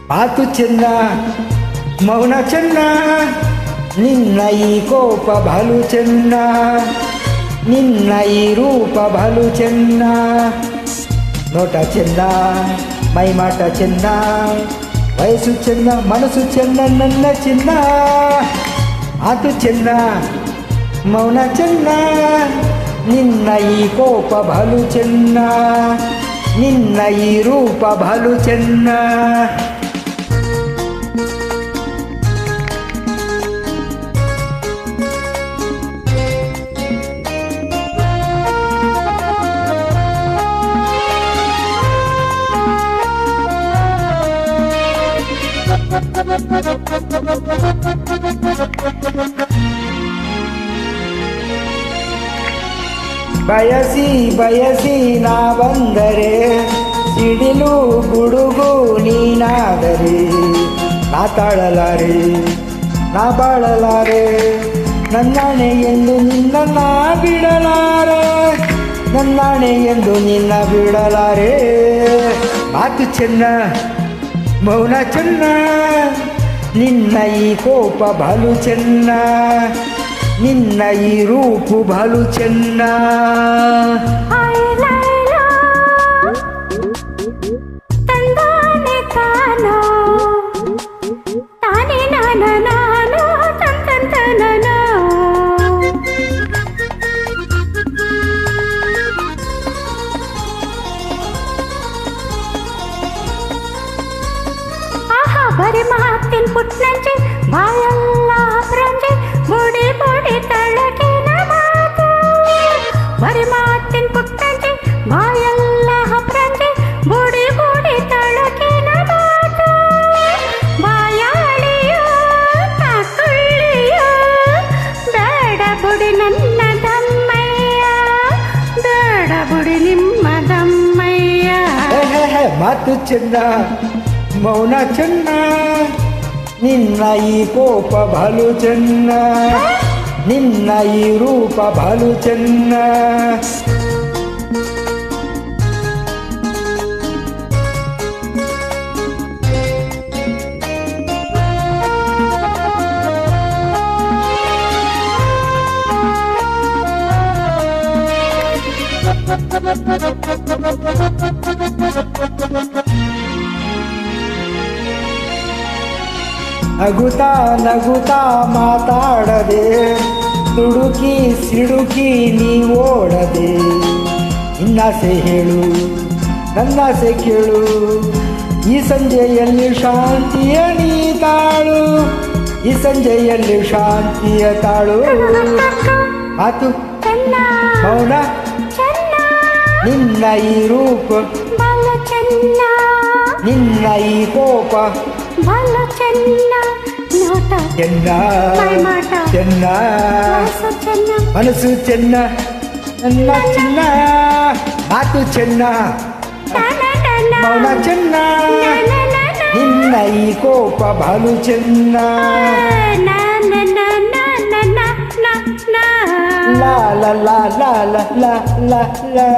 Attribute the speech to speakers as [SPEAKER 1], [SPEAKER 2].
[SPEAKER 1] ಮಾತು ಚೆನ್ನ ಮೌನ ಚೆನ್ನ ನಿನ್ನ ಈ ಕೋಪ ಬಲು ಚೆನ್ನ ನಿನ್ನ ಈ ರೂಪ ಬಲು ಚೆನ್ನ ನೋಟ ಚೆನ್ನ ಮೈಮಾಟ ಚೆನ್ನ ವಯಸ್ಸು ಚೆನ್ನ ಮನಸ್ಸು ಚೆನ್ನ ನನ್ನ ಚೆನ್ನ ಮಾತು ಚೆನ್ನ ಮೌನ ಚೆನ್ನ ನಿನ್ನ ಈ ಕೋಪ ಬಲು ಚೆನ್ನ ನಿನ್ನ ಈ ರೂಪ ಬಲು ಚೆನ್ನ ಬಯಸಿ ಬಯಸಿ ನಾ ಬಂದರೆ ಸಿಡಿಲು ಗುಡುಗು ನೀನಾದರೆ ನಾ ತಾಳಲಾರೆ ನಾ ಬಾಳಲಾರೆ ನನ್ನಾಣೆ ಎಂದು ನಿನ್ನ ನಾ ಬಿಡಲಾರೆ ನನ್ನಾಣೆ ಎಂದು ನಿನ್ನ ಬಿಡಲಾರೆ ಮಾತು ಚೆನ್ನ ಮೌನ ಚೆನ್ನ ನಿನ್ನ ಈ ಕೋಪ ಬಲು ಚೆನ್ನ ನಿನ್ನ ಈ ರೂಪು ಬಲು ಚೆನ್ನ
[SPEAKER 2] ಬರಿ ಮಾತಿನ ಪುಟ್ನಂಚೆ ಬಾಯಲ್ಲ ಫ್ರಂಜೆ ಬುಡಿ ಬುಡಿ ತಳಕಿನ ಮಾತು ಬರಿ ಮಾತಿನ ಪುಟ್ನಂಚೆ ಬಾಯಲ್ಲ ಫ್ರಂಜೆ ಬುಡಿ ಬುಡಿ ತಳಕಿನ ಮಾತು ಬಾಯಾಳಿಯೋ ತಾಕುಳ್ಳಿಯೋ ಬೇಡ ಬುಡಿ ನನ್ನ ದಮ್ಮಯ್ಯ ಬೇಡ ಬುಡಿ ನಿಮ್ಮ ದಮ್ಮಯ್ಯ
[SPEAKER 1] ಮಾತು ಚೆನ್ನ ಮೌನ ಚೆನ್ನ ನಿನ್ನ ಈ ಕೋಪ ಬಲು ಚೆನ್ನ ನಿನ್ನ ಈ ರೂಪ ಬಲು ಚೆನ್ನ ನಗುತ್ತಾ ನಗುತ್ತಾ ಮಾತಾಡದೆ ತುಡುಕಿ ಸಿಡುಕಿ ನೀ ಓಡದೆ ನಿನ್ನಾಸೆ ಹೇಳು ನನ್ನಾಸೆ ಕೇಳು ಈ ಸಂಜೆಯಲ್ಲಿ ಶಾಂತಿಯ ನೀ ತಾಳು ಈ ಸಂಜೆಯಲ್ಲಿ ಶಾಂತಿಯ ತಾಳು ಮಾತು ಮೌನ ನಿನ್ನ ಈ ರೂಪ ನಿನ್ನ ಈ ಕೋಪ
[SPEAKER 2] ಬಲು ಚೆನ್ನ ನೋಟ
[SPEAKER 1] ಚೆನ್ನ
[SPEAKER 2] ಮೈಮಾಟ
[SPEAKER 1] ಚೆನ್ನ
[SPEAKER 2] ಚೆನ್ನ
[SPEAKER 1] ಮನಸ್ಸು ಚೆನ್ನ ನನ್ನ ಚೆನ್ನ ಮಾತು ಚೆನ್ನ ಮೌನ ಚೆನ್ನ ನಿನ್ನ ಈ ಕೋಪ ಬಲು ಚೆನ್ನ ಲಾ ಲಾ ಲಾ ಲಾ ಲಾ ಲಾ ಲಾ